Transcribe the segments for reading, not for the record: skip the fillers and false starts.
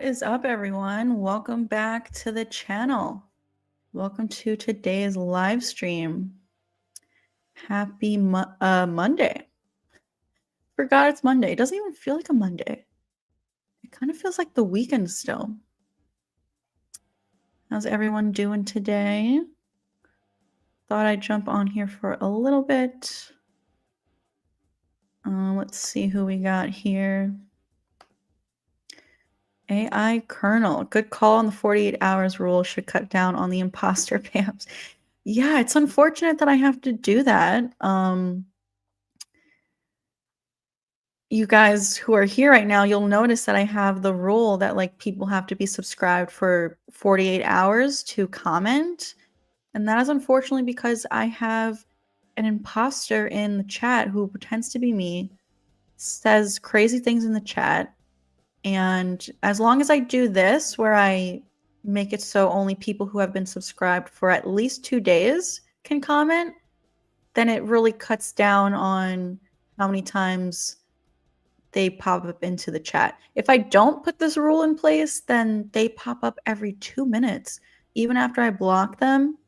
is up, everyone? Welcome back to the channel. Welcome to today's live stream. Happy Monday. Forgot it's Monday. It doesn't even feel like a Monday. It kind of feels like the weekend still. How's everyone doing today? Thought I'd jump on here for a little bit. Let's see who we got here. AI kernel. Good call on the 48 hours rule. Should cut down on the imposter pams. Yeah, it's unfortunate that I have to do that. You guys who are here right now, you'll notice that I have the rule that like people have to be subscribed for 48 hours to comment. And that is unfortunately because I have an imposter in the chat who pretends to be me, says crazy things in the chat. And as long as I do this, where I make it so only people who have been subscribed for at least 2 days can comment, then it really cuts down on how many times they pop up into the chat. If I don't put this rule in place, then they pop up every 2 minutes. Even after I block them,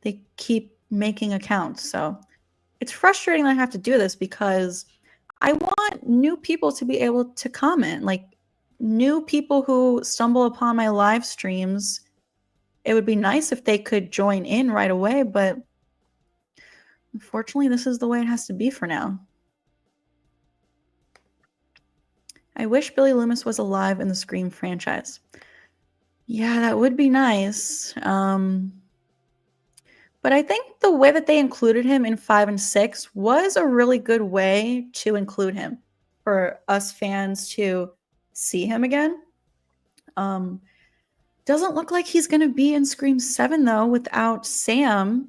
they keep making accounts. So it's frustrating that I have to do this because I want new people to be able to comment. Like new people who stumble upon my live streams, it would be nice if they could join in right away, but unfortunately, this is the way it has to be for now. I wish Billy Loomis was alive in the Scream franchise. Yeah, that would be nice. But I think the way that they included him in 5 and 6 was a really good way to include him for us fans to see him again. Doesn't look like he's going to be in Scream 7, though, without Sam,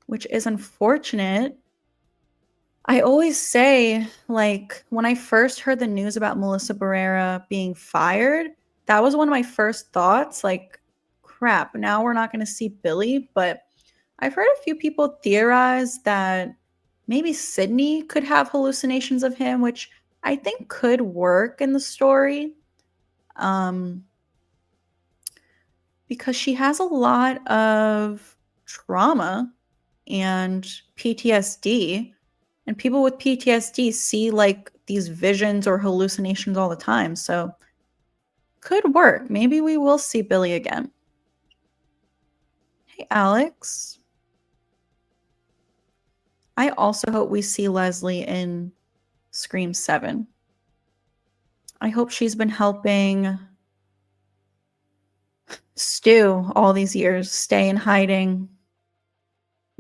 which is unfortunate. I always say, like, when I first heard the news about Melissa Barrera being fired, that was one of my first thoughts, like, crap, now we're not going to see Billy. But I've heard a few people theorize that maybe Sydney could have hallucinations of him, which I think could work in the story. Because she has a lot of trauma and PTSD. And people with PTSD see like these visions or hallucinations all the time. So could work. Maybe we will see Billy again. Hey, Alex. I also hope we see Leslie in Scream 7. I hope she's been helping Stu all these years stay in hiding,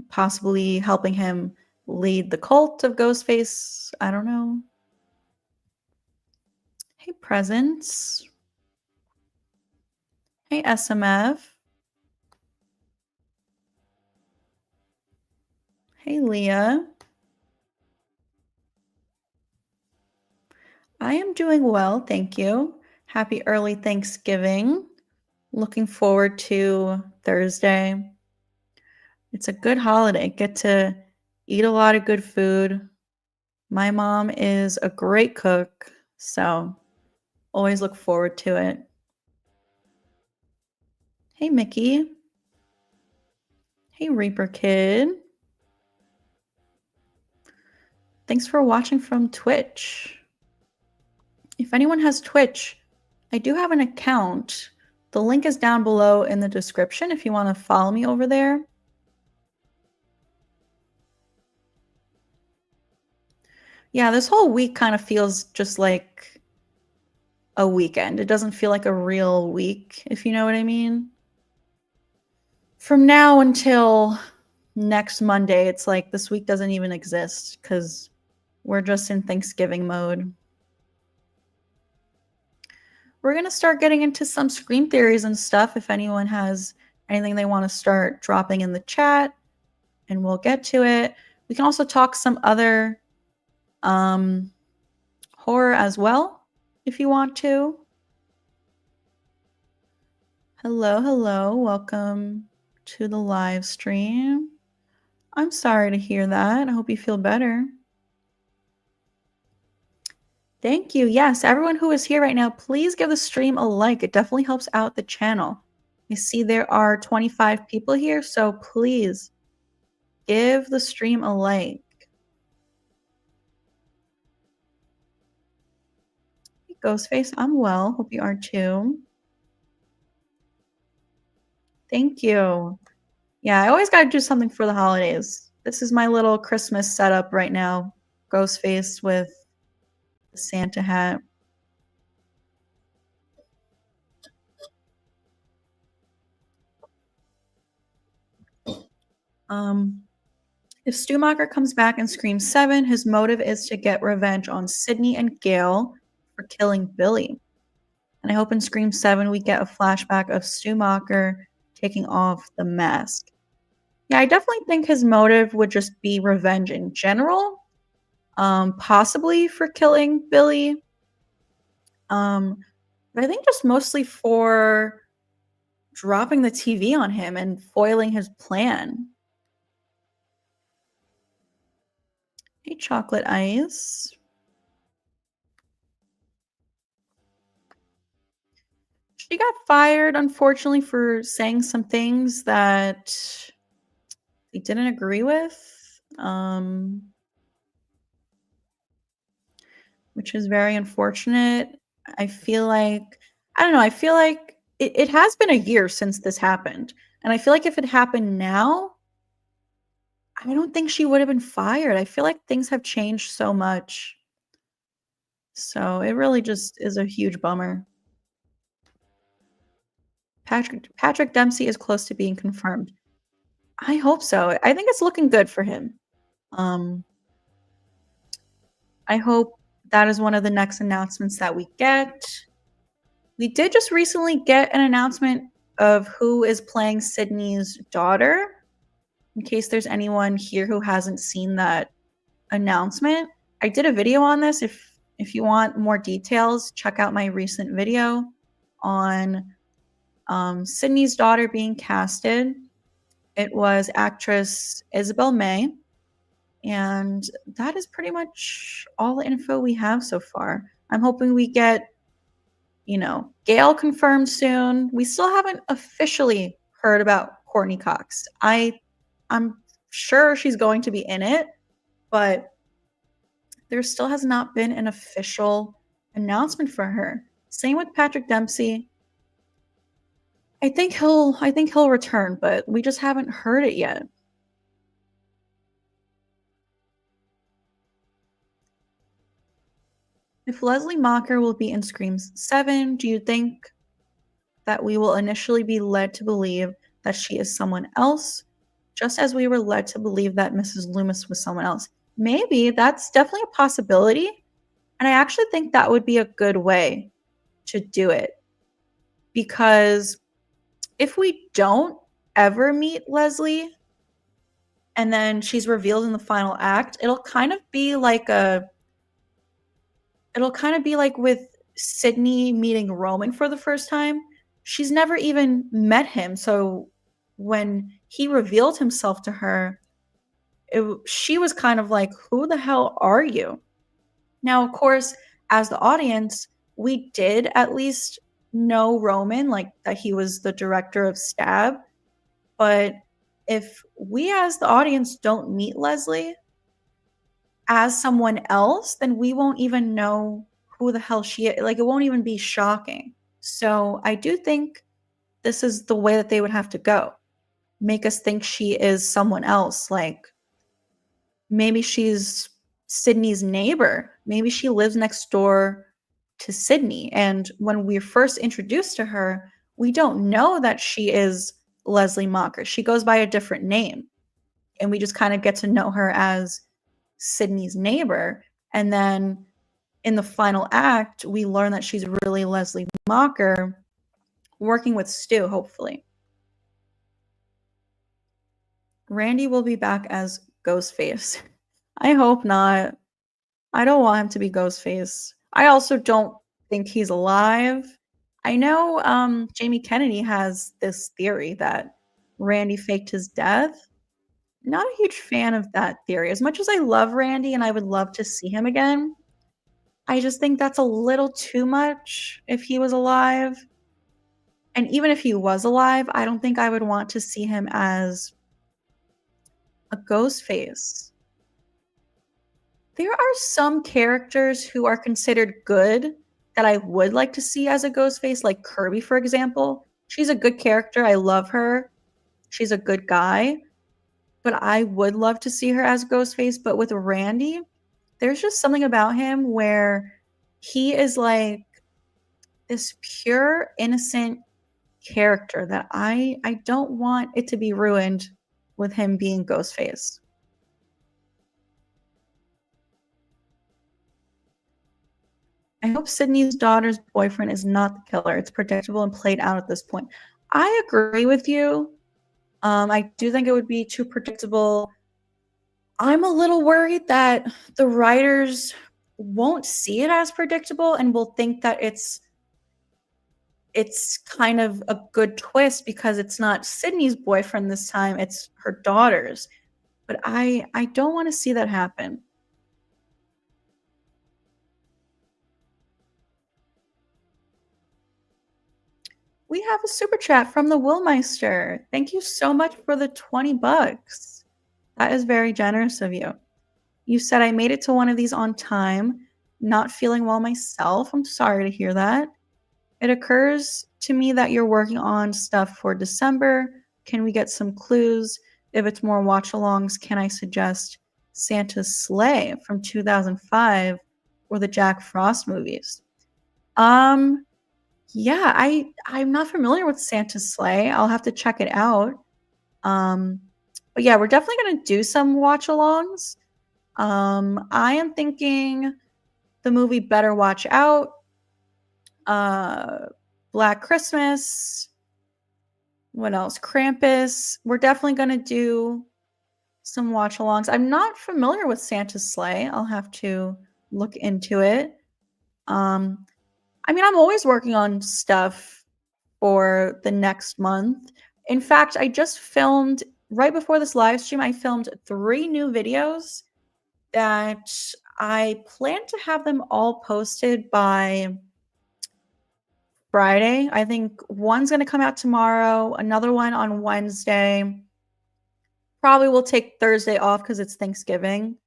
possibly helping him lead the cult of Ghostface. I don't know. Hey, Presence. Hey, SMF. Hey, Leah. I am doing well, thank you. Happy early Thanksgiving. Looking forward to Thursday. It's a good holiday. Get to eat a lot of good food. My mom is a great cook, so always look forward to it. Hey, Mickey. Hey, Reaper Kid. Thanks for watching from Twitch. If anyone has Twitch, I do have an account. The link is down below in the description if you want to follow me over there. Yeah, this whole week kind of feels just like a weekend. It doesn't feel like a real week, if you know what I mean. From now until next Monday, it's like this week doesn't even exist because we're just in Thanksgiving mode. We're going to start getting into some Scream theories and stuff if anyone has anything they want to start dropping in the chat, and we'll get to it. We can also talk some other horror as well if you want to. Hello, hello. Welcome to the live stream. I'm sorry to hear that. I hope you feel better. Thank you. Yes, everyone who is here right now, please give the stream a like. It definitely helps out the channel. I see there are 25 people here, so please give the stream a like. Ghostface, I'm well. Hope you are too. Thank you. Yeah, I always gotta do something for the holidays. This is my little Christmas setup right now. Ghostface with the Santa hat. If Stumacher comes back in Scream 7, his motive is to get revenge on Sydney and Gail for killing Billy. And I hope in Scream 7 we get a flashback of Stumacher taking off the mask. Yeah, I definitely think his motive would just be revenge in general. Possibly for killing Billy. But I think just mostly for dropping the TV on him and foiling his plan. Hey, Chocolate Ice. She got fired, unfortunately, for saying some things that they didn't agree with, which is very unfortunate. I feel like, I don't know, I feel like it has been a year since this happened. And I feel like if it happened now, I don't think she would have been fired. I feel like things have changed so much. So it really just is a huge bummer. Patrick Dempsey is close to being confirmed. I hope so. I think it's looking good for him. I hope that is one of the next announcements that we get. We did just recently get an announcement of who is playing Sydney's daughter. In case there's anyone here who hasn't seen that announcement, I did a video on this. If you want more details, check out my recent video on Sydney's daughter being casted. It was actress Isabel May. And that is pretty much all the info we have so far. I'm hoping we get, Gail confirmed soon. We still haven't officially heard about Courtney Cox. I'm sure she's going to be in it, but there still has not been an official announcement for her. Same with Patrick Dempsey. I think he'll return, but we just haven't heard it yet. If Leslie Macher will be in Scream 7, do you think that we will initially be led to believe that she is someone else, just as we were led to believe that Mrs. Loomis was someone else? Maybe. That's definitely a possibility. And I actually think that would be a good way to do it. Because if we don't ever meet Leslie and then she's revealed in the final act, it'll kind of be like with Sydney meeting Roman for the first time. She's never even met him. So when he revealed himself to her, she was kind of like, who the hell are you? Now, of course, as the audience, we did at least know Roman, like that he was the director of Stab. But if we as the audience don't meet Leslie as someone else, then we won't even know who the hell she is. Like, it won't even be shocking. So I do think this is the way that they would have to go. Make us think she is someone else. Like, maybe she's Sydney's neighbor. Maybe she lives next door to Sydney. And when we're first introduced to her, we don't know that she is Leslie Macher. She goes by a different name. And we just kind of get to know her as Sydney's neighbor. And then in the final act, we learn that she's really Leslie Macher working with Stu, hopefully. Randy will be back as Ghostface. I hope not. I don't want him to be Ghostface. I also don't think he's alive. I know Jamie Kennedy has this theory that Randy faked his death. Not a huge fan of that theory. As much as I love Randy and I would love to see him again, I just think that's a little too much if he was alive, and even if he was alive, I don't think I would want to see him as a ghost face. There are some characters who are considered good that I would like to see as a ghost face, like Kirby, for example. She's a good character, I love her. She's a good guy, but I would love to see her as Ghostface, but with Randy, there's just something about him where he is like this pure, innocent character that I don't want it to be ruined with him being Ghostface. I hope Sydney's daughter's boyfriend is not the killer. It's predictable and played out at this point. I agree with you. I do think it would be too predictable. I'm a little worried that the writers won't see it as predictable and will think that it's kind of a good twist because it's not Sydney's boyfriend this time, it's her daughter's. But I don't want to see that happen. We have a super chat from the Willmeister. Thank you so much for the 20 bucks. That is very generous of you. You said I made it to one of these on time, not feeling well myself. I'm sorry to hear that. It occurs to me that you're working on stuff for December. Can we get some clues? If it's more watch alongs, can I suggest Santa's Sleigh from 2005 or the Jack Frost movies? Yeah, I'm not familiar with Santa's Sleigh. I'll have to check it out. Um, but yeah, we're definitely gonna do some watch alongs. I am thinking the movie Better Watch Out, uh, Black Christmas, what else? Krampus. We're definitely gonna do some watch alongs. I'm not familiar with Santa's Sleigh. I'll have to look into it. Um, I mean, I'm always working on stuff for the next month. In fact, I just filmed right before this live stream, I filmed 3 new videos that I plan to have them all posted by Friday. I think one's gonna come out tomorrow, another one on Wednesday. Probably will take Thursday off because it's Thanksgiving.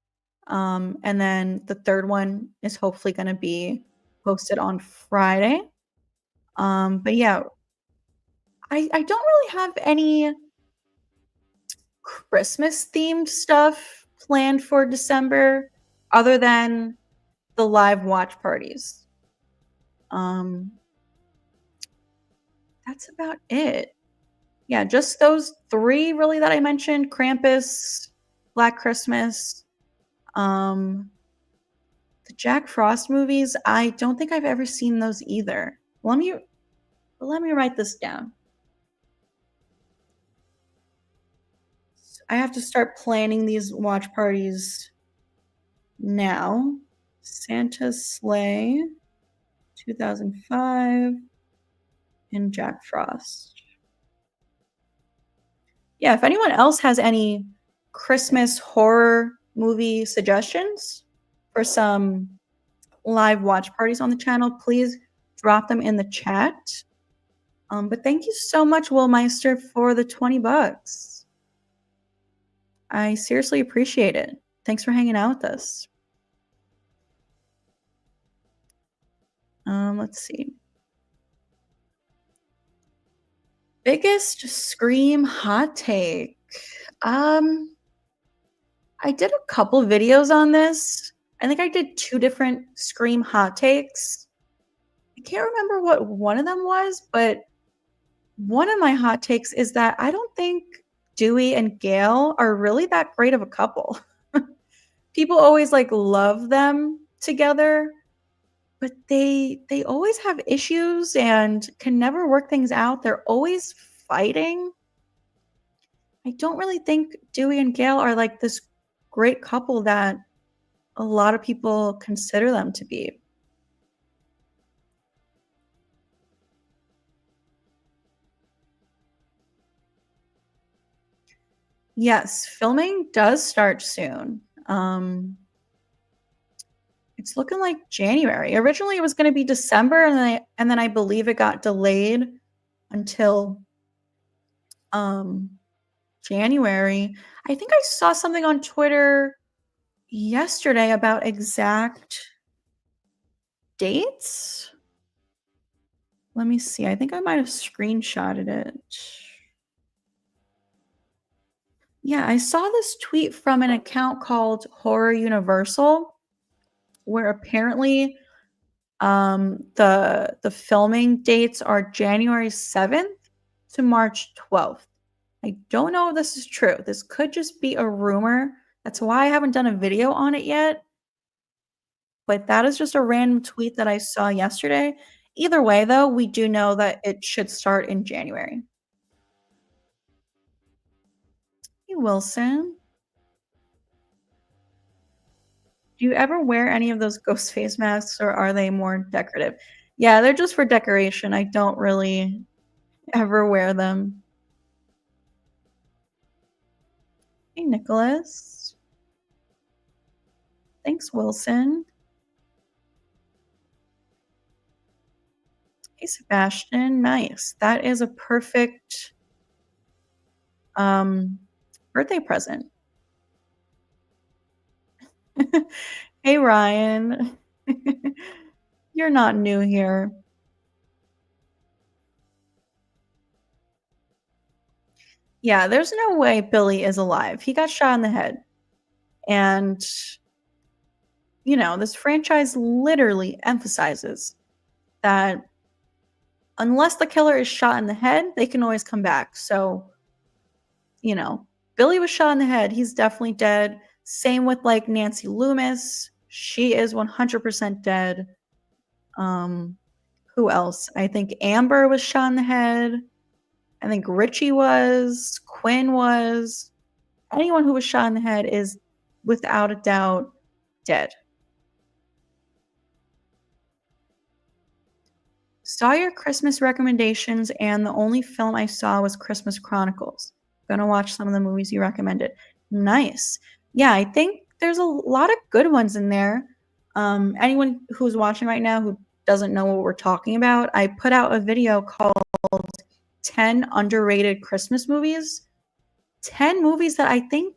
And then the third one is hopefully gonna be posted on Friday. But yeah, I don't really have any Christmas themed stuff planned for December other than the live watch parties. Um, that's about it. Yeah, just those 3 really that I mentioned, Krampus, Black Christmas, um, the Jack Frost movies, I don't think I've ever seen those either. Let me write this down. I have to start planning these watch parties now. Santa's Sleigh, 2005, and Jack Frost. Yeah, if anyone else has any Christmas horror movie suggestions for some live watch parties on the channel, please drop them in the chat. But thank you so much, Will Meister, for the 20 bucks. I seriously appreciate it. Thanks for hanging out with us. Let's see. Biggest Scream hot take. I did a couple videos on this. I think I did 2 different Scream hot takes. I can't remember what one of them was, but one of my hot takes is that I don't think Dewey and Gail are really that great of a couple. People always like love them together, but they always have issues and can never work things out. They're always fighting. I don't really think Dewey and Gail are like this great couple that a lot of people consider them to be. Yes, filming does start soon. It's looking like January. Originally, it was gonna be December, and then I believe it got delayed until, um, January. I think I saw something on Twitter yesterday about exact dates. Let me see. I think I might have screenshotted it. Yeah, I saw this tweet from an account called Horror Universal, where apparently the filming dates are January 7th to March 12th. I don't know if this is true. This could just be a rumor. That's why I haven't done a video on it yet. But that is just a random tweet that I saw yesterday. Either way, though, we do know that it should start in January. Hey, Wilson. Do you ever wear any of those ghost face masks, or are they more decorative? Yeah, they're just for decoration. I don't really ever wear them. Hey, Nicholas. Thanks, Wilson. Hey, Sebastian. Nice. That is a perfect birthday present. Hey, Ryan. You're not new here. Yeah, there's no way Billy is alive. He got shot in the head. And, this franchise literally emphasizes that unless the killer is shot in the head, they can always come back. So, you know, Billy was shot in the head. He's definitely dead. Same with like Nancy Loomis. She is 100% dead. Um, who else? I think Amber was shot in the head. I think Richie was. Quinn was. Anyone who was shot in the head is without a doubt dead. Saw your Christmas recommendations, and the only film I saw was Christmas Chronicles. Gonna watch some of the movies you recommended. Nice. Yeah, I think there's a lot of good ones in there. Anyone who's watching right now who doesn't know what we're talking about, I put out a video called 10 Underrated Christmas Movies. 10 movies that I think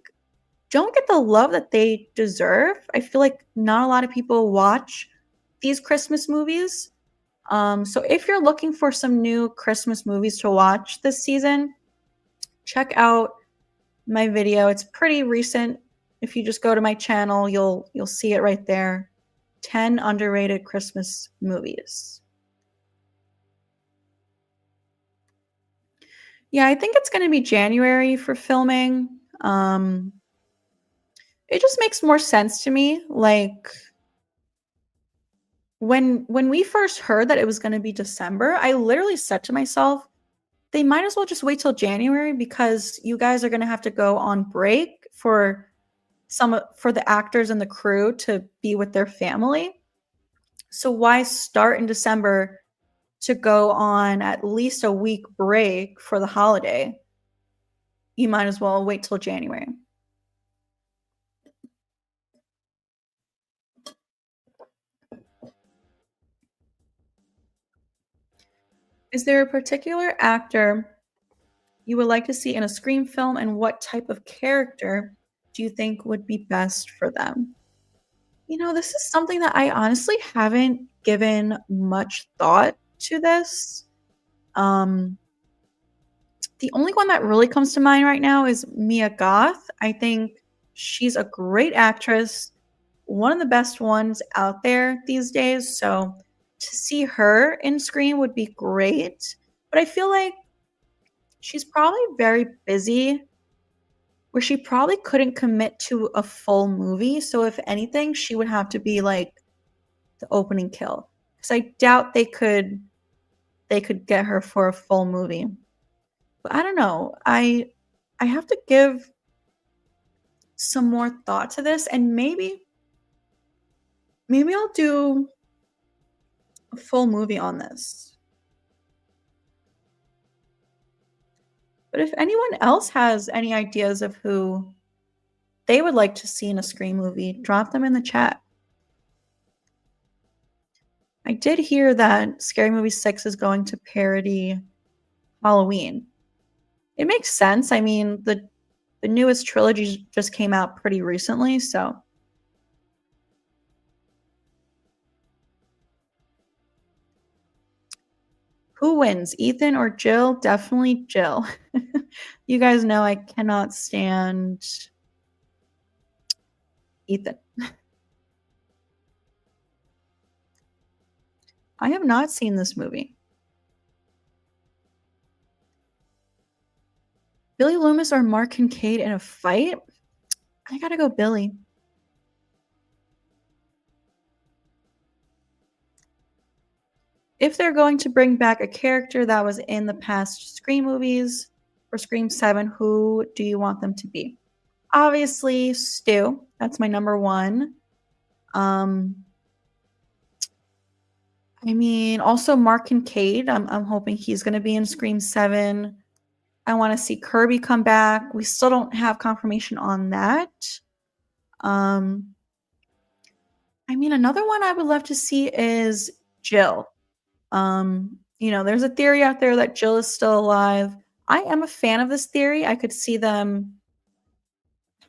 don't get the love that they deserve. I feel like not a lot of people watch these Christmas movies. So if you're looking for some new Christmas movies to watch this season, check out my video. It's pretty recent. If you just go to my channel, you'll see it right there. 10 underrated Christmas movies. Yeah, I think it's going to be January for filming. It just makes more sense to me. Like when we first heard that it was going to be December, I literally said to myself, they might as well just wait till January because you guys are going to have to go on break for the actors and the crew to be with their family. So why start in December to go on at least a week break for the holiday? You might as well wait till January. Is there a particular actor you would like to see in a Scream film, and what type of character do you think would be best for them? This is something that I honestly haven't given much thought to this. Um, the only one that really comes to mind right now is Mia Goth. I think she's a great actress, one of the best ones out there these days. So to see her in Scream would be great. But I feel like she's probably very busy, where she probably couldn't commit to a full movie. So if anything, she would have to be like the opening kill. Because I doubt they could get her for a full movie. But I don't know. I have to give some more thought to this, and maybe I'll do a full movie on this. But if anyone else has any ideas of who they would like to see in a Scream movie, drop them in the chat. I did hear that Scary Movie 6 is going to parody Halloween. It makes sense. I mean, the newest trilogy just came out pretty recently, so who wins, Ethan or Jill? Definitely Jill. You guys know I cannot stand Ethan. I have not seen this movie. Billy Loomis or Mark Kincaid in a fight? I gotta go Billy. If they're going to bring back a character that was in the past Scream movies or Scream 7, who do you want them to be? Obviously, Stu. That's my number one. Um, I mean, also Mark Kincaid. I'm hoping he's going to be in Scream 7. I want to see Kirby come back. We still don't have confirmation on that. Um, I mean, another one I would love to see is Jill. There's a theory out there that Jill is still alive. I am a fan of this theory. I could see them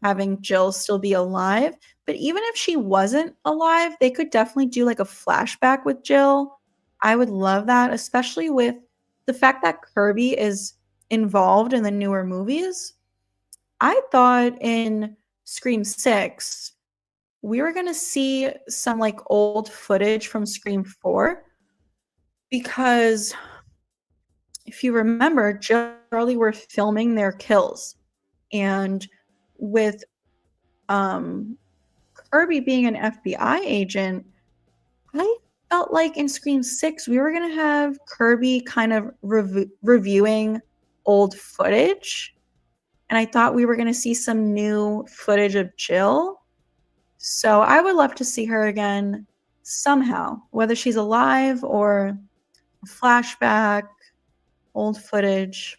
having Jill still be alive. But even if she wasn't alive, they could definitely do like a flashback with Jill. I would love that, especially with the fact that Kirby is involved in the newer movies. I thought in Scream 6, we were going to see some like old footage from Scream 4 because if you remember, Jill and Charlie were filming their kills. And with um, Kirby being an FBI agent, I felt like in Scream 6, we were going to have Kirby kind of reviewing old footage. And I thought we were going to see some new footage of Jill. So I would love to see her again somehow, whether she's alive or a flashback, old footage.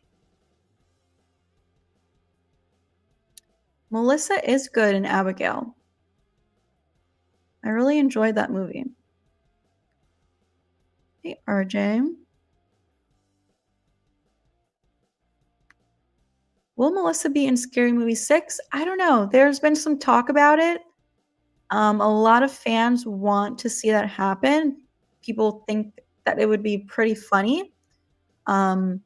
Melissa is good in Abigail. I really enjoyed that movie. Hey, RJ. Will Melissa be in Scary Movie 6? I don't know. There's been some talk about it. A lot of fans want to see that happen. People think that it would be pretty funny. And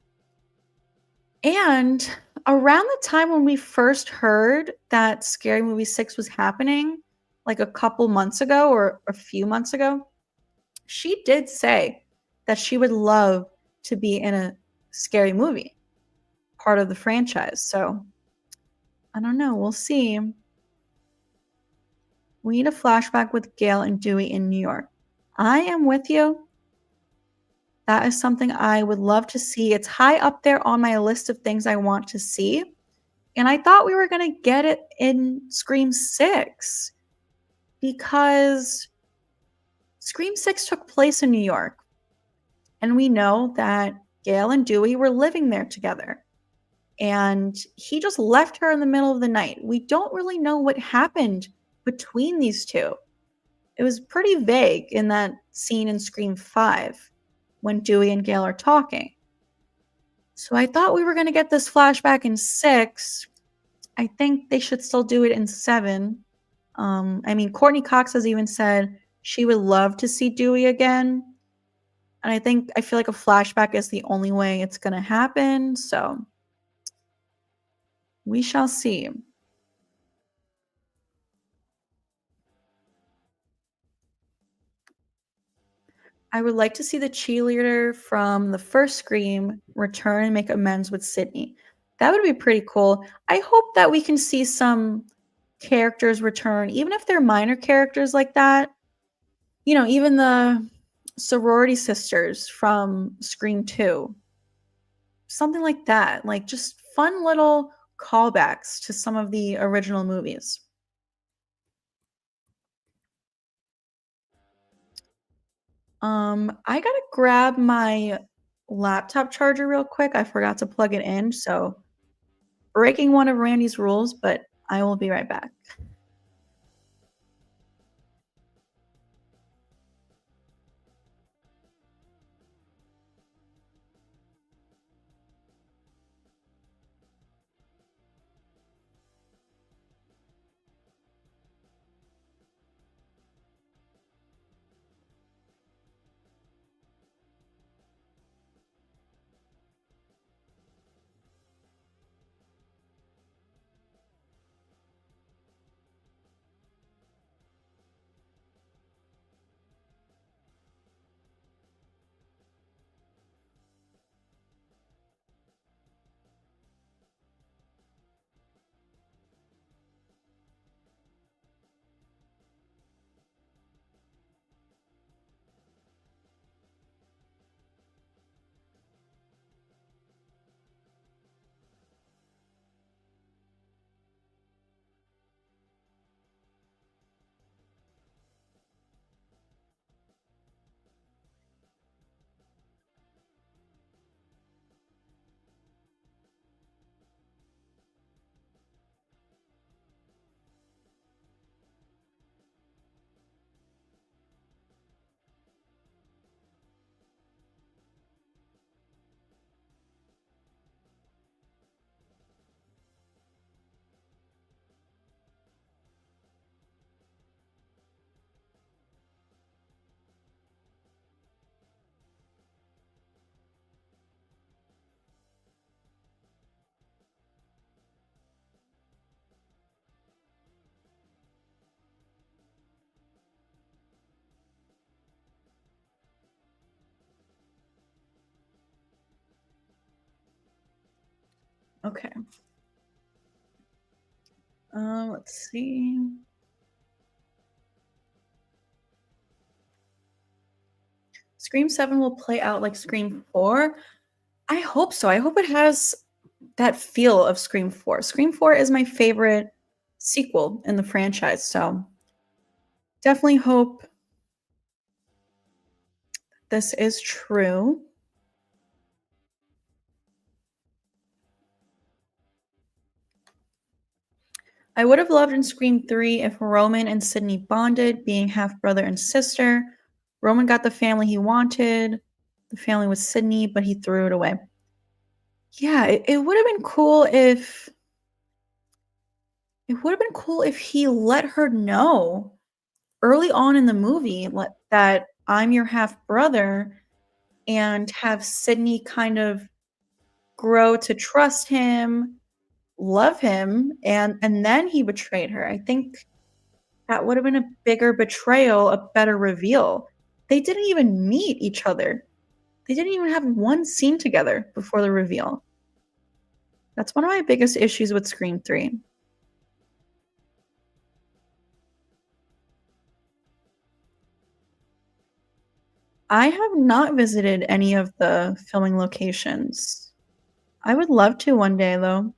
around the time when we first heard that Scary Movie 6 was happening, like a couple months ago or a few months ago, she did say that she would love to be in a scary movie, part of the franchise. So I don't know. We'll see. We need a flashback with Gail and Dewey in New York. I am with you. That is something I would love to see. It's high up there on my list of things I want to see. And I thought we were going to get it in Scream 6 because Scream 6 took place in New York. And we know that Gail and Dewey were living there together. And he just left her in the middle of the night. We don't really know what happened between these two. It was pretty vague in that scene in Scream 5 when Dewey and Gail are talking. So I thought we were going to get this flashback in 6. I think they should still do it in 7. I mean, Courtney Cox has even said she would love to see Dewey again. And I feel like a flashback is the only way it's going to happen. So we shall see. I would like to see the cheerleader from the first Scream return and make amends with Sydney. That would be pretty cool. I hope that we can see some characters return, even if they're minor characters like that. Even the sorority sisters from Scream 2. Something like that. Like just fun little callbacks to some of the original movies. I gotta grab my laptop charger real quick. I forgot to plug it in, so breaking one of Randy's rules, but I will be right back. Okay. Let's see. Scream 7 will play out like Scream 4. I hope so. I hope it has that feel of Scream 4. Scream 4 is my favorite sequel in the franchise, so definitely hope this is true. I would have loved in Scream 3 if Roman and Sydney bonded, being half brother and sister. Roman got the family he wanted. The family was Sydney, but he threw it away. Yeah, it would have been cool if he let her know early on in the movie that I'm your half brother, and have Sydney kind of grow to trust him, love him, and then he betrayed her. I think that would have been a bigger betrayal, a better reveal. They didn't even meet each other. They didn't even have one scene together before the reveal. That's one of my biggest issues with Scream 3. I have not visited any of the filming locations. I would love to one day, though.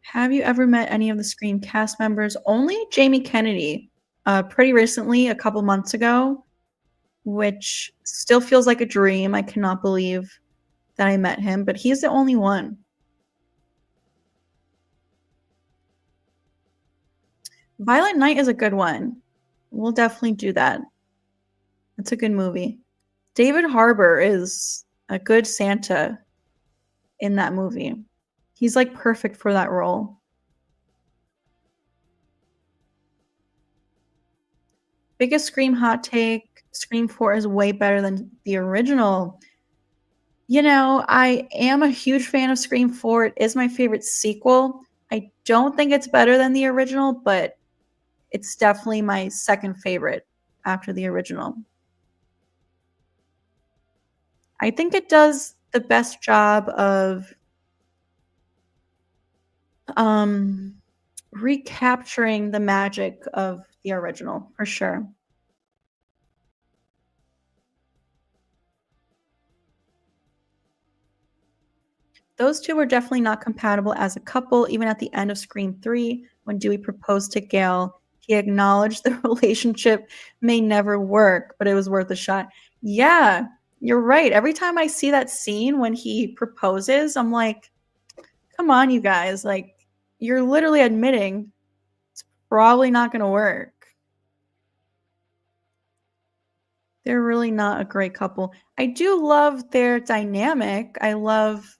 Have you ever met any of the Scream cast members? Only Jamie Kennedy, pretty recently, a couple months ago, which still feels like a dream. I cannot believe that I met him, but he's the only one. Violent Night is a good one. We'll definitely do that. It's a good movie. David Harbour is a good Santa in that movie. He's like perfect for that role. Biggest Scream hot take, Scream 4 is way better than the original. You know, I am a huge fan of Scream 4. It is my favorite sequel. I don't think it's better than the original, but it's definitely my second favorite after the original. I think it does the best job of recapturing the magic of the original, for sure. Those two were definitely not compatible as a couple. Even at the end of Scream 3, when Dewey proposed to Gail, he acknowledged the relationship may never work, but it was worth a shot. Yeah, you're right. Every time I see that scene when he proposes, I'm like, come on, you guys. Like, you're literally admitting it's probably not going to work. They're really not a great couple. I do love their dynamic. I love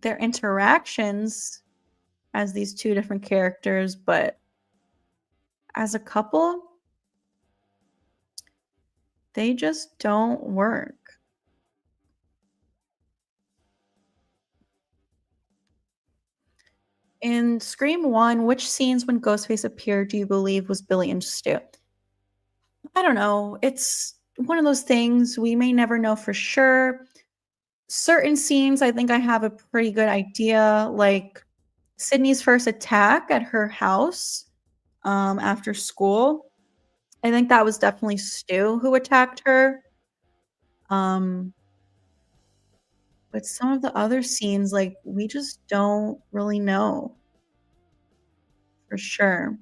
their interactions as these two different characters, but as a couple, they just don't work. In Scream 1, which scenes when Ghostface appeared do you believe was Billy and Stu? I don't know. It's one of those things we may never know for sure. Certain scenes, I think I have a pretty good idea, like Sydney's first attack at her house after school. I think that was definitely Stu who attacked her. Um, but some of the other scenes, like, we just don't really know for sure.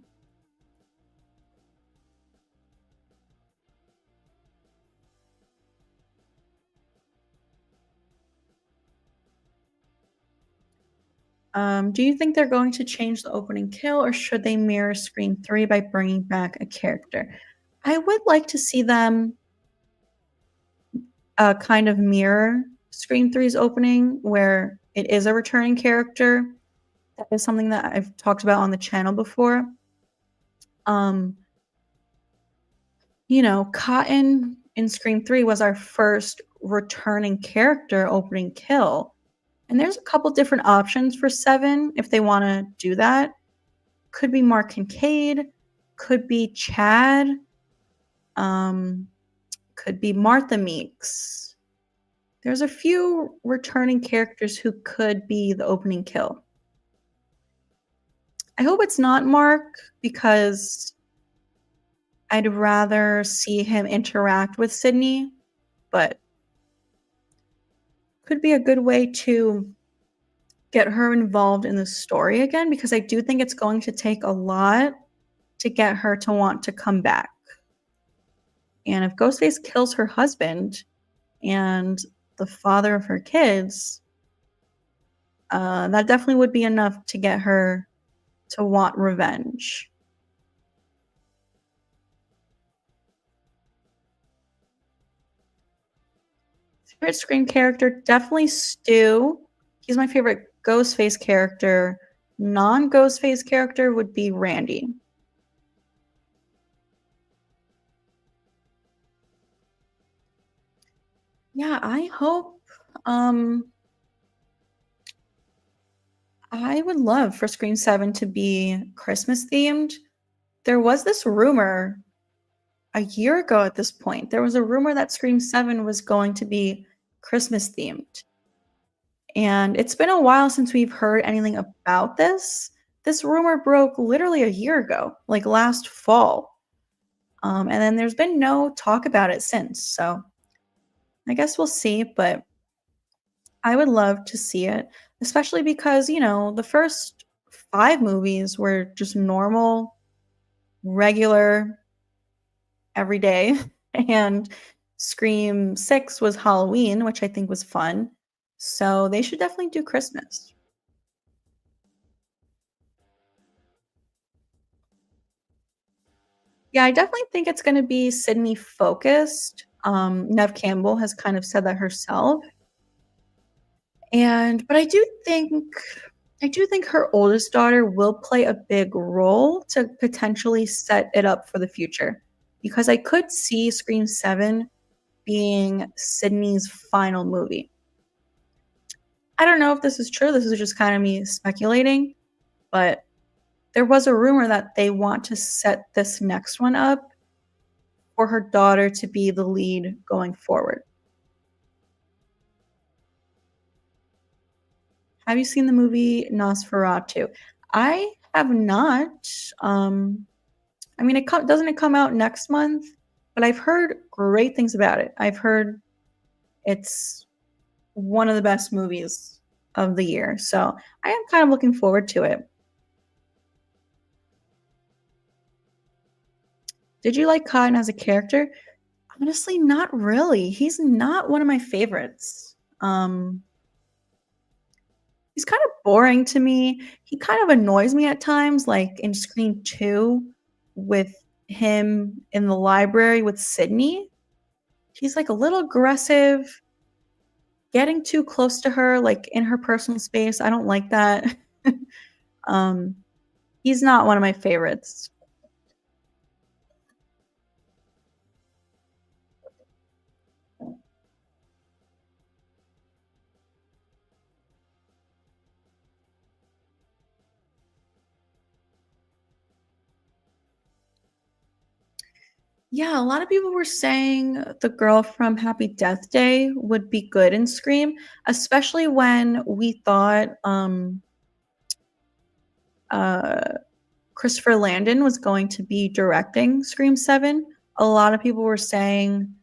Do you think they're going to change the opening kill, or should they mirror Scream 3 by bringing back a character? I would like to see them kind of mirror Scream 3's opening, where it is a returning character. That is something that I've talked about on the channel before. Um, you know, Cotton in Scream 3 was our first returning character opening kill. And there's a couple different options for 7 if they want to do that. Could be Mark Kincaid, could be Chad. Um, could be Martha Meeks. There's a few returning characters who could be the opening kill. I hope it's not Mark because I'd rather see him interact with Sydney, but could be a good way to get her involved in the story again because I do think it's going to take a lot to get her to want to come back. And if Ghostface kills her husband and the father of her kids, that definitely would be enough to get her to want revenge. Favorite Scream character, definitely Stu. He's my favorite Ghostface character. Non-Ghostface character would be Randy. Yeah, I hope. I would love for Scream 7 to be Christmas themed. There was this rumor a year ago at this point. There was a rumor that Scream 7 was going to be Christmas themed. And it's been a while since we've heard anything about this. This rumor broke literally a year ago, like last fall. And then there's been no talk about it since. So I guess we'll see, but I would love to see it, especially because, the first 5 movies were just normal, regular, every day. And Scream 6 was Halloween, which I think was fun. So they should definitely do Christmas. Yeah, I definitely think it's gonna be Sydney focused. Neve Campbell has kind of said that herself. But I do think her oldest daughter will play a big role to potentially set it up for the future. Because I could see Scream 7 being Sydney's final movie. I don't know if this is true, this is just kinda me speculating, but there was a rumor that they want to set this next one up for her daughter to be the lead going forward. Have you seen the movie Nosferatu? I have not. Um, I mean, doesn't it come out next month? But I've heard great things about it. I've heard it's one of the best movies of the year. So I am kind of looking forward to it. Did you like Cotton as a character? Honestly, not really. He's not one of my favorites. He's kind of boring to me. He kind of annoys me at times, like in Scream 2 with him in the library with Sydney. He's like a little aggressive, getting too close to her, like in her personal space. I don't like that. um, he's not one of my favorites. Yeah, a lot of people were saying the girl from Happy Death Day would be good in Scream, especially when we thought uh Christopher Landon was going to be directing Scream 7. A lot of people were saying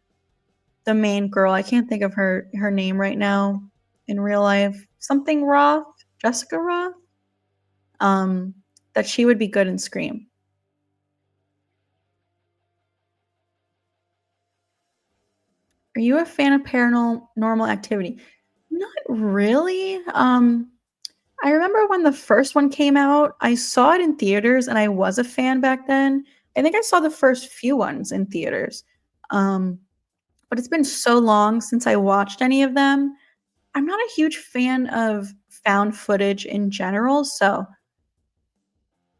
the main girl, I can't think of her name right now in real life, something Roth, Jessica Roth, um, that she would be good in Scream. Are you a fan of Paranormal Activity? Not really. I remember when the first one came out, I saw it in theaters and I was a fan back then. I think I saw the first few ones in theaters. Um, but it's been so long since I watched any of them. I'm not a huge fan of found footage in general, so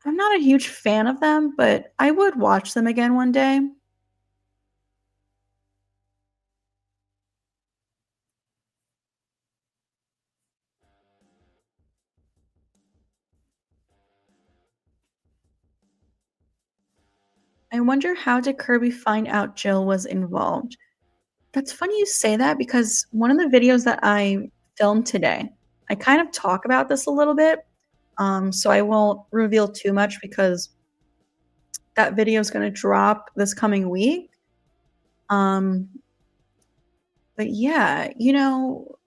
I'm not a huge fan of them, but I would watch them again one day. I wonder how did Kirby find out Jill was involved? That's funny you say that because one of the videos that I filmed today, I kind of talk about this a little bit. So I won't reveal too much because that video is going to drop this coming week. Um, but yeah, Jill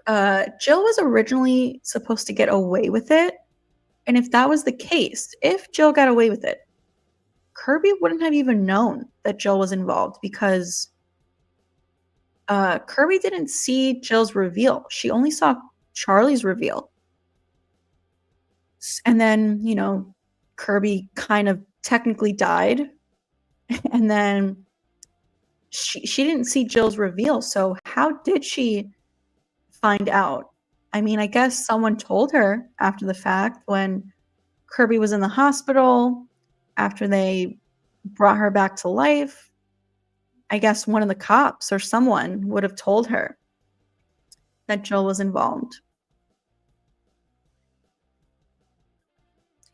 was originally supposed to get away with it. And if that was the case, if Jill got away with it, Kirby wouldn't have even known that Jill was involved because Kirby didn't see Jill's reveal. She only saw Charlie's reveal. And then, Kirby kind of technically died. And then she didn't see Jill's reveal. So how did she find out? I mean, I guess someone told her after the fact when Kirby was in the hospital, after they brought her back to life. I guess one of the cops or someone would have told her that Jill was involved.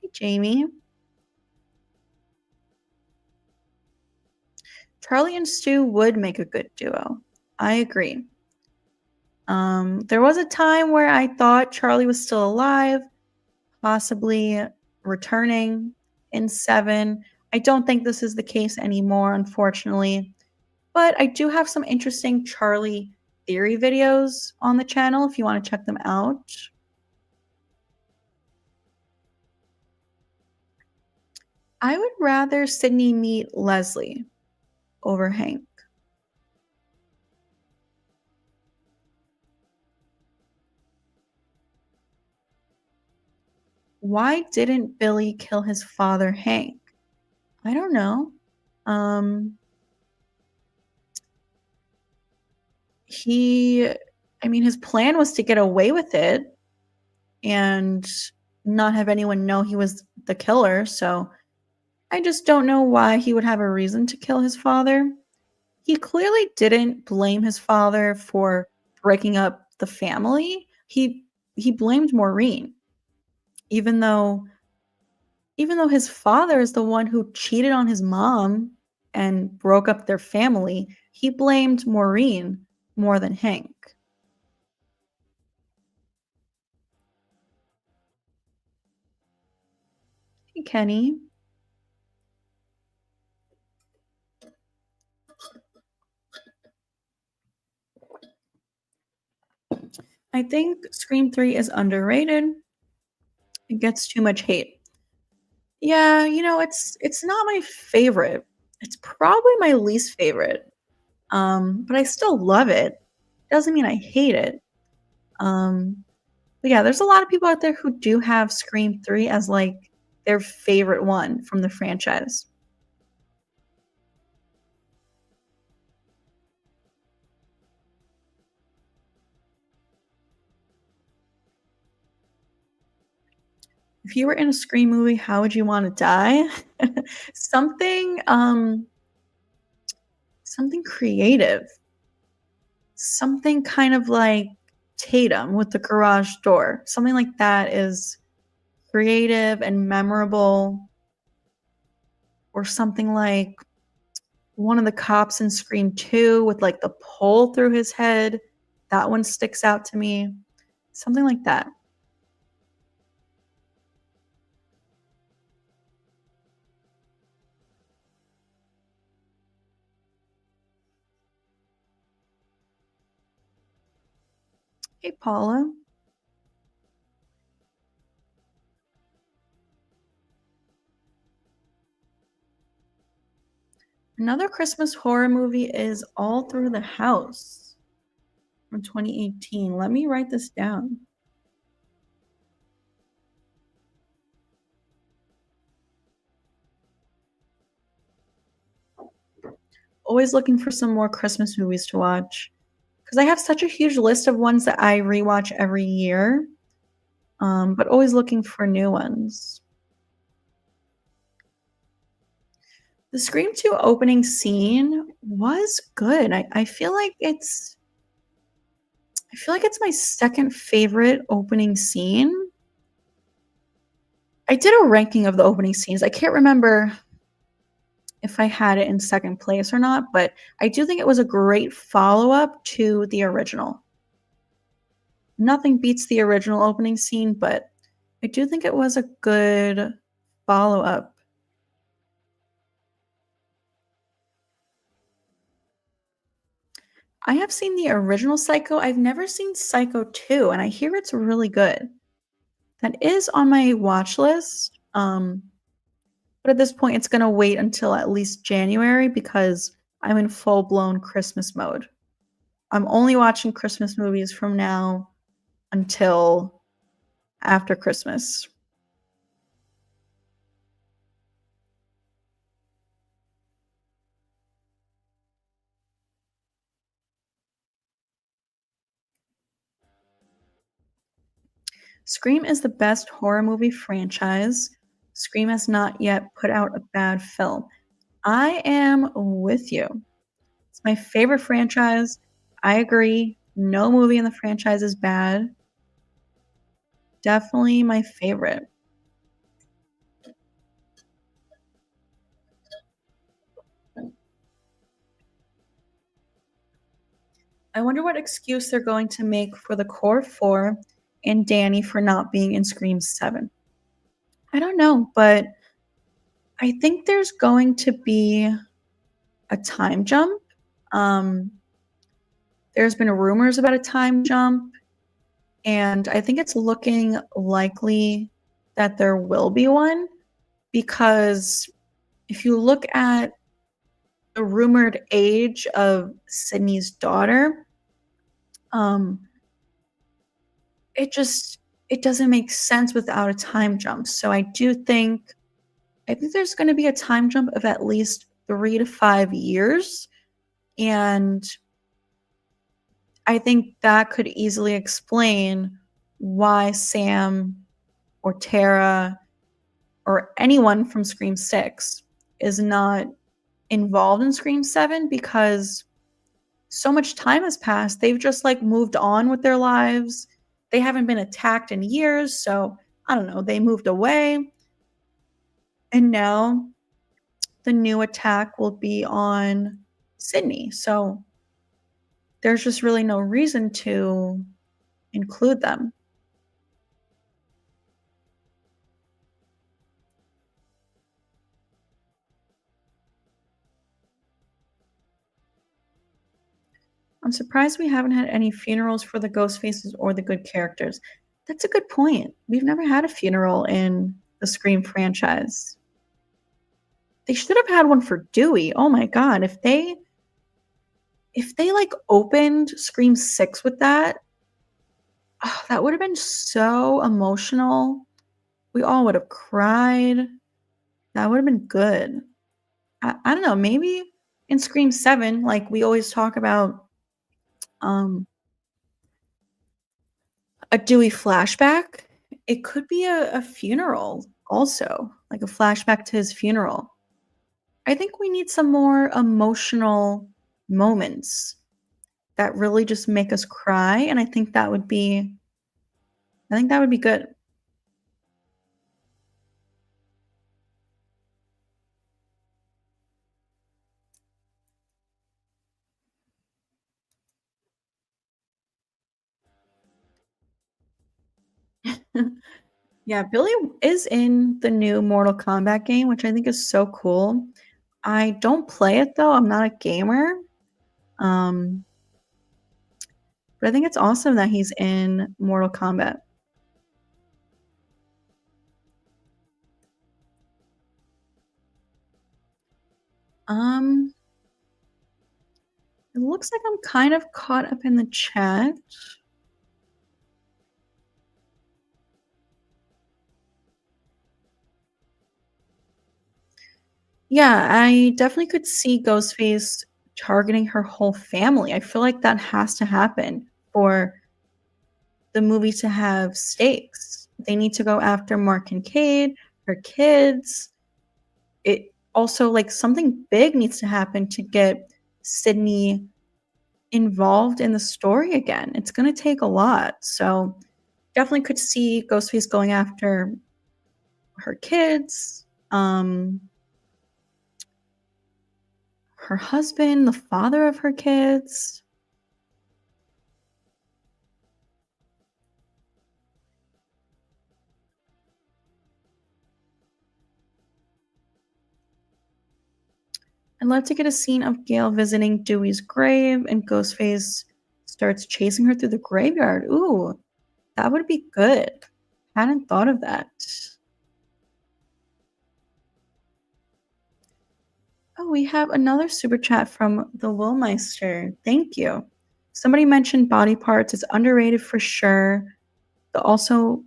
Hey, Jamie. Charlie and Stu would make a good duo. I agree. There was a time where I thought Charlie was still alive, possibly returning in 7. I don't think this is the case anymore, unfortunately. But I do have some interesting Charlie theory videos on the channel if you want to check them out. I would rather Sydney meet Leslie over Hank. Why didn't Billy kill his father, Hank? I don't know. His plan was to get away with it and not have anyone know he was the killer, so I just don't know why he would have a reason to kill his father. He clearly didn't blame his father for breaking up the family. He blamed Maureen, even though his father is the one who cheated on his mom and broke up their family. He blamed Maureen more than Hank. Hey, Kenny. I think Scream 3 is underrated. It gets too much hate. Yeah, it's not my favorite. It's probably my least favorite. But I still love it. Doesn't mean I hate it. But yeah, there's a lot of people out there who do have Scream 3 as like their favorite one from the franchise. If you were in a Scream movie, how would you want to die? something something creative. Something kind of like Tatum with the garage door. Something like that is creative and memorable. Or something like one of the cops in Scream 2 with like the pole through his head. That one sticks out to me. Something like that. Hey, Paula. Another Christmas horror movie is All Through the House from 2018. Let me write this down. Always looking for some more Christmas movies to watch because I have such a huge list of ones that I rewatch every year, but always looking for new ones. The Scream 2 opening scene was good. I feel like it's my second favorite opening scene. I did a ranking of the opening scenes. I can't remember if I had it in second place or not, but I do think it was a great follow-up to the original. Nothing beats the original opening scene, but I do think it was a good follow-up. I have seen the original Psycho, I've never seen Psycho 2, and I hear it's really good. That is on my watch list, but at this point, it's gonna wait until at least January because I'm in full-blown Christmas mode. I'm only watching Christmas movies from now until after Christmas. Scream is the best horror movie franchise. Scream has not yet put out a bad film. I am with you. It's my favorite franchise. I agree. No movie in the franchise is bad. Definitely my favorite. I wonder what excuse they're going to make for the core four and Danny for not being in Scream 7. I don't know, but I think there's going to be a time jump. Um, there's been rumors about a time jump, and I think it's looking likely that there will be one because if you look at the rumored age of Sydney's daughter, um, it just it doesn't make sense without a time jump. So I think there's going to be a time jump of at least 3 to 5 years, and I think that could easily explain why Sam or Tara or anyone from Scream 6 is not involved in Scream 7 because so much time has passed. They've just like moved on with their lives. They haven't been attacked in years, so I don't know, they moved away. And now the new attack will be on Sydney. So there's just really no reason to include them. I'm surprised we haven't had any funerals for the ghost faces or the good characters. That's a good point. We've never had a funeral in the Scream franchise. They should have had one for Dewey. Oh my god, if they like opened Scream 6 with that, oh, that would have been so emotional. We all would have cried. That would have been good. I don't know, maybe in Scream 7, like we always talk about um a Dewey flashback, it could be a funeral also, like a flashback to his funeral. I think we need some more emotional moments that really just make us cry, and I think that would be good. Yeah, Billy is in the new Mortal Kombat game, which I think is so cool. I don't play it though, I'm not a gamer. Um, but I think it's awesome that he's in Mortal Kombat. Um, it looks like I'm kind of caught up in the chat. Yeah, I definitely could see Ghostface targeting her whole family. I feel like that has to happen for the movie to have stakes. They need to go after Mark Kincaid, her kids. It also like something big needs to happen to get Sydney involved in the story again. It's going to take a lot. So, definitely could see Ghostface going after her kids. her husband, the father of her kids. I'd love to get a scene of Gail visiting Dewey's grave and Ghostface starts chasing her through the graveyard. Ooh, that would be good. Hadn't thought of that. Oh, we have another super chat from the Willmeister. Thank you. Somebody mentioned body parts. It's underrated for sure. They also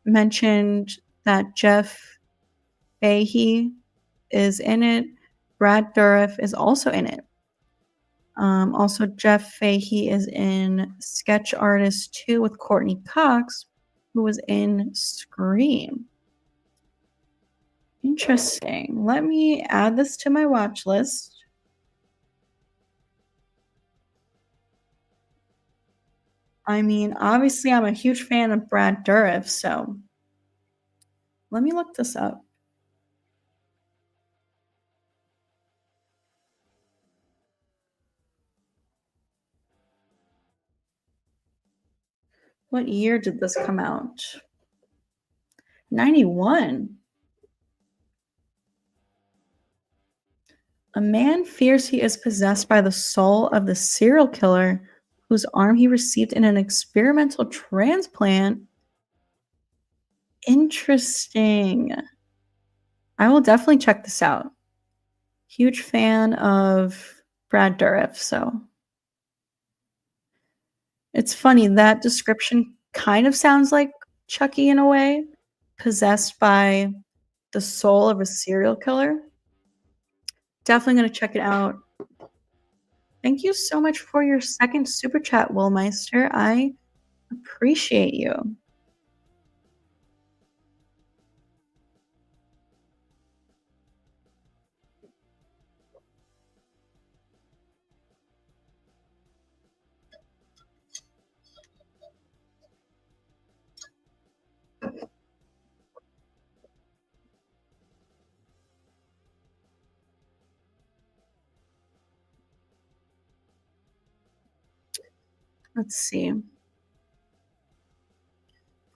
mentioned that Jeff Fahey is in it. Brad Dourif is also in it. Also, Jeff Fahey is in Sketch Artist 2 with Courtney Cox, who was in Scream. Interesting. Let me add this to my watch list. I mean, obviously, I'm a huge fan of Brad Dourif, so let me look this up. What year did this come out? 91. A man fears he is possessed by the soul of the serial killer whose arm he received in an experimental transplant. Interesting. I will definitely check this out. Huge fan of Brad Dourif, so it's funny that description kind of sounds like Chucky in a way, possessed by the soul of a serial killer. Definitely gonna check it out. Thank you so much for your second super chat, Willmeister. I appreciate you. Let's see.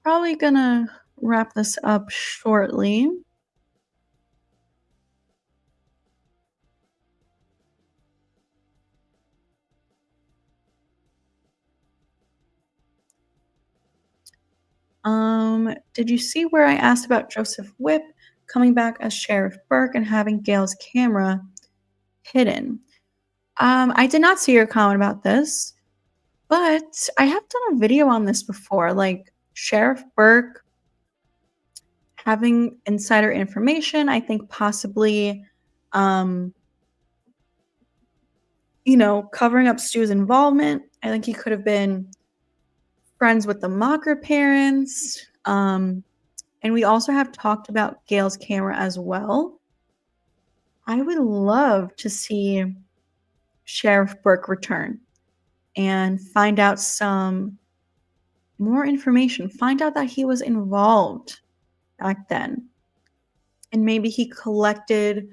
Probably gonna wrap this up shortly. Did you see where I asked about Joseph Whipp coming back as Sheriff Burke and having Gail's camera hidden? I did not see your comment about this, but I have done a video on this before, like Sheriff Burke having insider information, I think possibly, um, covering up Stu's involvement. I think he could have been friends with the Mocker parents. And we also have talked about Gail's camera as well. I would love to see Sheriff Burke return and find out some more information. Find out that he was involved back then. And maybe he collected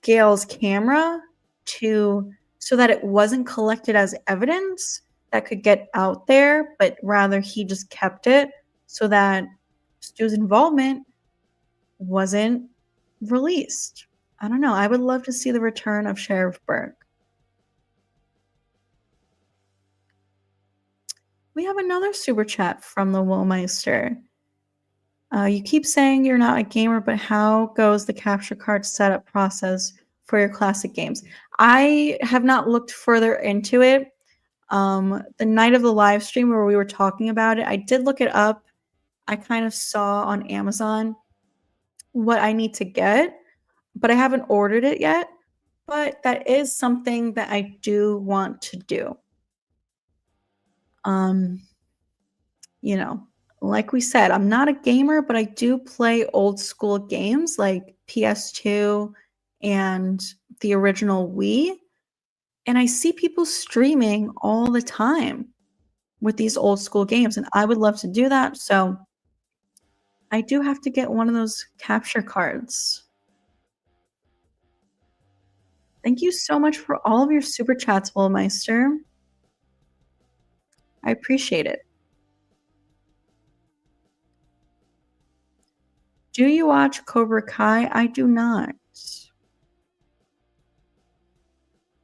Gail's camera so that it wasn't collected as evidence that could get out there, but rather he just kept it so that Stu's involvement wasn't released. I don't know. I would love to see the return of Sheriff Burke. We have another super chat from the Woolmeister. You keep saying you're not a gamer, but how goes the capture card setup process for your classic games? I have not looked further into it. The night of the live stream where we were talking about it, I did look it up. I kind of saw on Amazon what I need to get, but I haven't ordered it yet. But that is something that I do want to do. You know, like we said, I'm not a gamer, but I do play old school games like PS2 and the original Wii. And I see people streaming all the time with these old school games, and I would love to do that. So, I do have to get one of those capture cards. Thank you so much for all of your super chats, Woolmeister. I appreciate it. Do you watch Cobra Kai? I do not.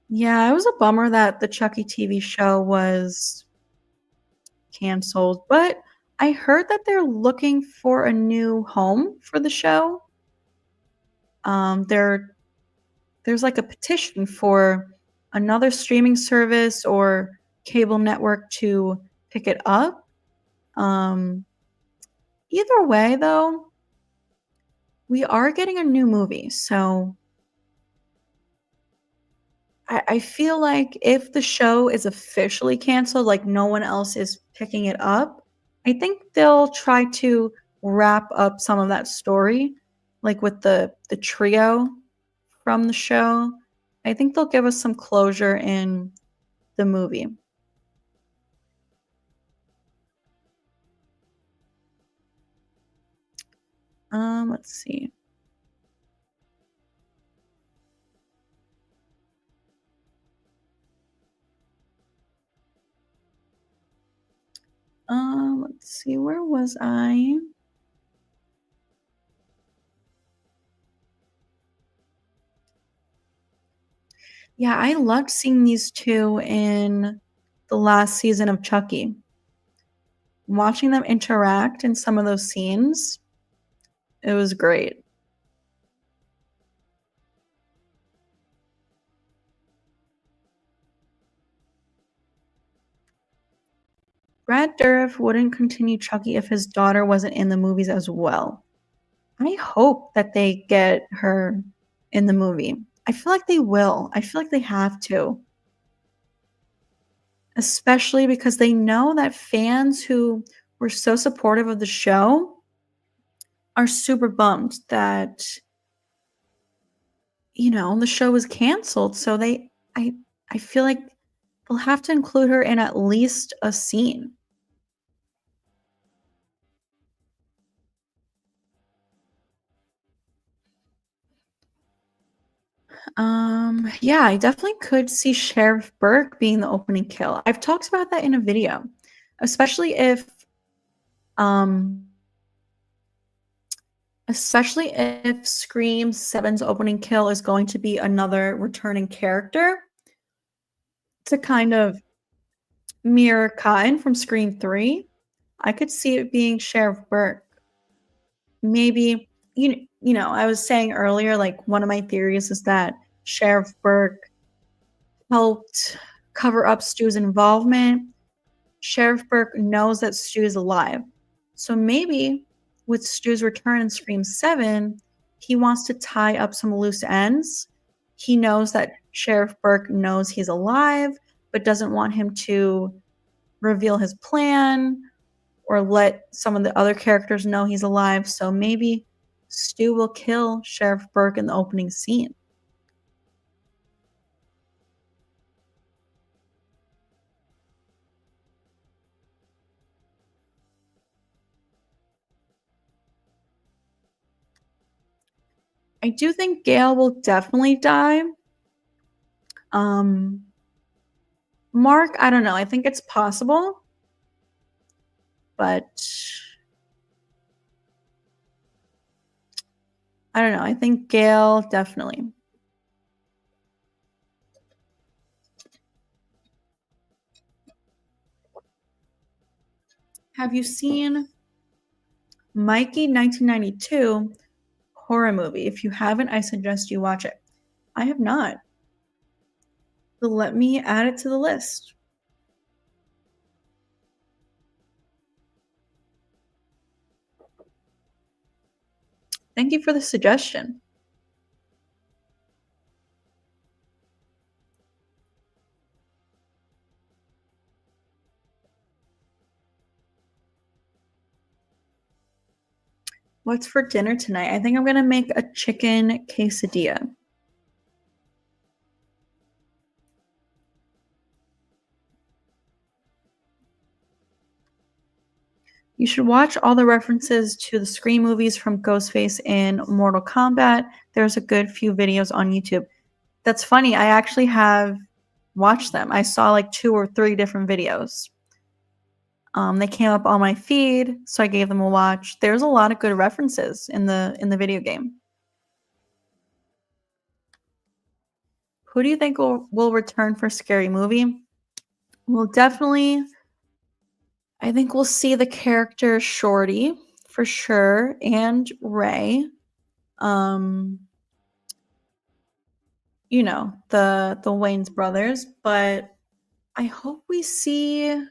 Yeah, it was a bummer that the Chucky TV show was canceled, but I heard that they're looking for a new home for the show. There there's like a petition for another streaming service or cable network to pick it up. Um, Either way, though, we are getting a new movie, so I feel like if the show is officially canceled, like no one else is picking it up, I think they'll try to wrap up some of that story, like with the trio from the show. I think they'll give us some closure in the movie. Let's see. Let's see. Where was I? Yeah, I loved seeing these two in the last season of Chucky. Watching them interact in some of those scenes, it was great. Brad Dourif wouldn't continue Chucky if his daughter wasn't in the movies as well. I hope that they get her in the movie. I feel like they will. I feel like they have to. Especially because they know that fans who were so supportive of the show are super bummed that, the show was canceled. So I feel like they'll have to include her in at least a scene. Yeah, I definitely could see Sheriff Burke being the opening kill. I've talked about that in a video, especially um if Scream 7's opening kill is going to be another returning character to kind of mirror Cotton from Scream 3. I could see it being Sheriff Burke. Maybe I was saying earlier, like one of my theories is that Sheriff Burke helped cover up Stu's involvement. Sheriff Burke knows that Stu is alive. So maybe with Stu's return in Scream 7, he wants to tie up some loose ends. He knows that Sheriff Burke knows he's alive, but doesn't want him to reveal his plan or let some of the other characters know he's alive. So maybe Stu will kill Sheriff Burke in the opening scene. I do think Gail will definitely die. Mark, I don't know. I think it's possible, but I don't know. I think Gail definitely. Have you seen Mikey 1992 horror movie? If you haven't, I suggest you watch it. I have not. So let me add it to the list. Thank you for the suggestion. What's for dinner tonight? I think I'm going to make a chicken quesadilla. You should watch all the references to the Scream movies from Ghostface in Mortal Kombat. There's a good few videos on YouTube. That's funny, I actually have watched them. I saw, like, 2 or 3 different videos. They came up on my feed, so I gave them a watch. There's a lot of good references in the video game. Who do you think will return for Scary Movie? Well, definitely I think we'll see the character Shorty for sure, and Ray. Um, the Wayans brothers, but I hope we see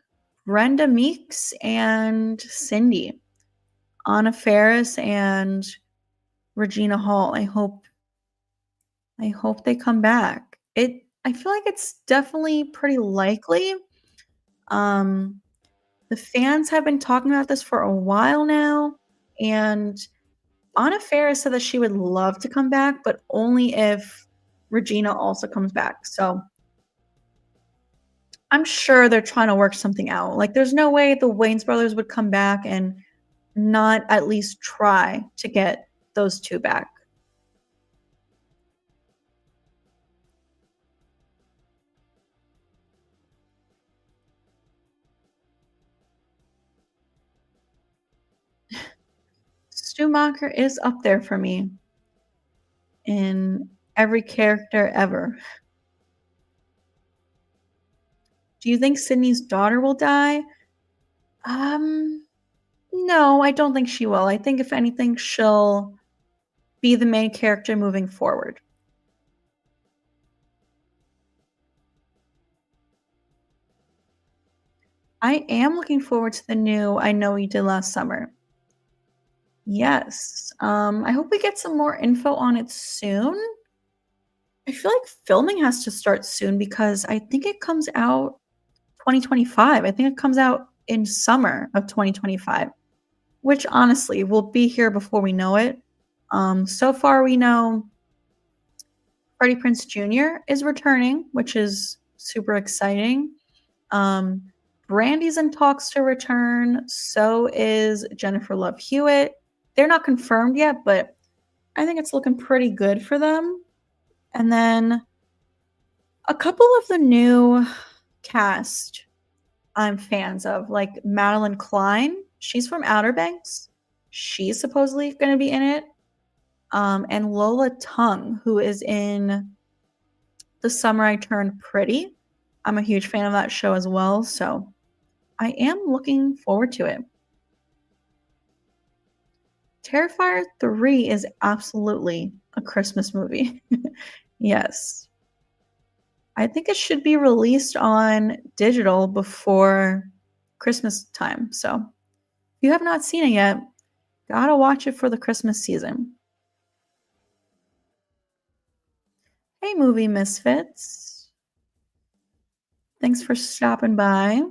Brenda Meeks and Cindy, Anna Faris and Regina Hall. I hope they come back. I feel like it's definitely pretty likely. Um, the fans have been talking about this for a while now, and Anna Faris said that she would love to come back, but only if Regina also comes back. So I'm sure they're trying to work something out. Like, there's no way the Wayans brothers would come back and not at least try to get those 2 back. Schumacher is up there for me in every character ever. Do you think Sydney's daughter will die? Um, no, I don't think she will. I think if anything, she'll be the main character moving forward. I am looking forward to the new I Know You Did Last Summer. Yes. I hope we get some more info on it soon. I feel like filming has to start soon because I think it comes out 2025. I think it comes out in summer of 2025, which honestly will be here before we know it. So far we know Freddie Prinze Jr. is returning, which is super exciting. Um, Brandy's in talks to return. So is Jennifer Love Hewitt. They're not confirmed yet, but I think it's looking pretty good for them. And then a couple of the new cast I'm fans of, like Madeline Klein. She's from Outer Banks. She's supposedly going to be in it. And Lola Tung, who is in The Summer I Turned Pretty. I'm a huge fan of that show as well, so I am looking forward to it. Terrifier 3 is absolutely a Christmas movie. Yes. I think it should be released on digital before Christmas time. So if you have not seen it yet, gotta watch it for the Christmas season. Hey, movie misfits. Thanks for stopping by.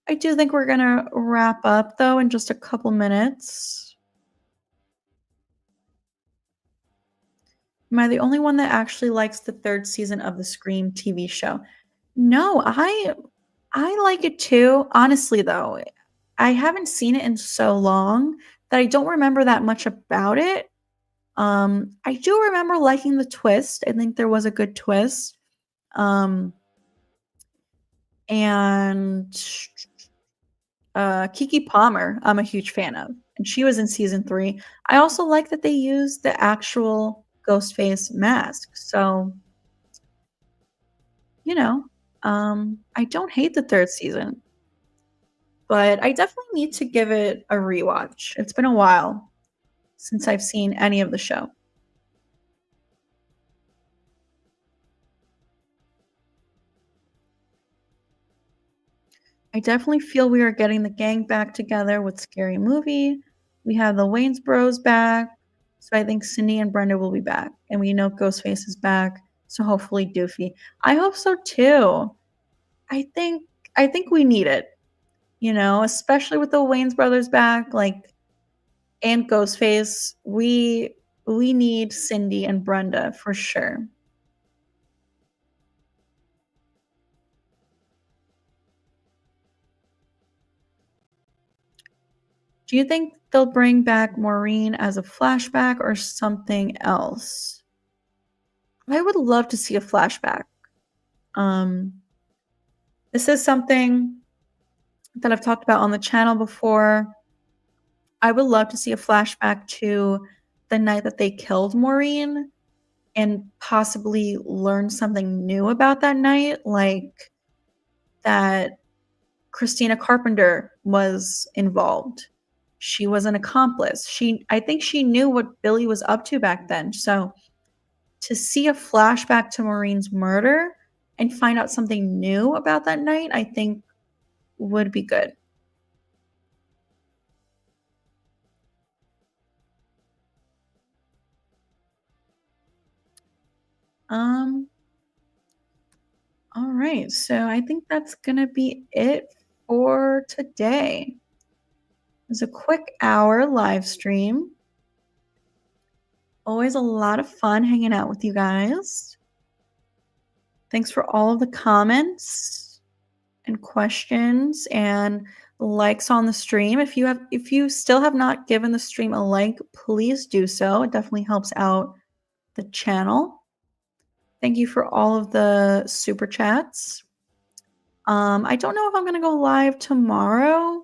I do think we're gonna wrap up though in just a couple minutes. Am I the only one that actually likes the 3rd season of the Scream TV show? No, I like it too. Honestly, though, I haven't seen it in so long that I don't remember that much about it. I do remember liking the twist. I think there was a good twist. Um, and Kiki Palmer, I'm a huge fan of, and she was in season 3. I also like that they used the actual Ghostface mask. So, you know, I don't hate the 3rd season, but I definitely need to give it a rewatch. It's been a while since I've seen any of the show. I definitely feel we are getting the gang back together with Scary Movie. We have the Wayans Bros back, so I think Cindy and Brenda will be back, and we know Ghostface is back, so hopefully Doofy. I hope so too. I think I think we need it, especially with the Wayans brothers back, like, and Ghostface. We need Cindy and Brenda for sure. Do you think they'll bring back Maureen as a flashback or something else? I would love to see a flashback. Um, this is something that I've talked about on the channel before. I would love to see a flashback to the night that they killed Maureen and possibly learn something new about that night, like that Christina Carpenter was involved. She was an accomplice. I think she knew what Billy was up to back then. So to see a flashback to Maureen's murder and find out something new about that night, I think would be good. Um, all right. So I think that's gonna be it for today. It was a quick hour live stream. Always a lot of fun hanging out with you guys. Thanks for all of the comments and questions and likes on the stream. If you still have not given the stream a like, please do so. It definitely helps out the channel. Thank you for all of the super chats. I don't know if I'm gonna go live tomorrow,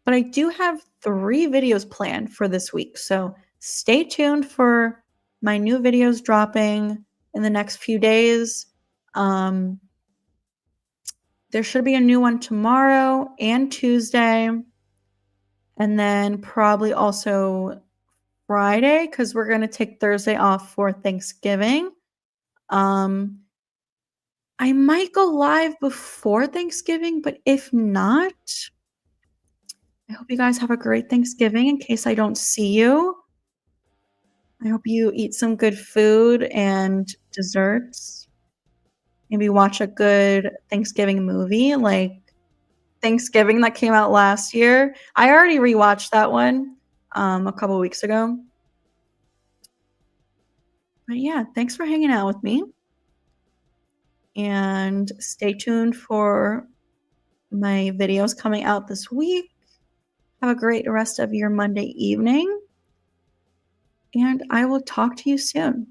but I do have 3 videos planned for this week. So stay tuned for my new videos dropping in the next few days. There should be a new one tomorrow and Tuesday, and then probably also Friday because we're going to take Thursday off for Thanksgiving. I might go live before Thanksgiving, but if not, I hope you guys have a great Thanksgiving in case I don't see you. I hope you eat some good food and desserts. Maybe watch a good Thanksgiving movie like Thanksgiving that came out last year. I already rewatched that one a couple weeks ago. But yeah, thanks for hanging out with me. And stay tuned for my videos coming out this week. Have a great rest of your Monday evening. And I will talk to you soon.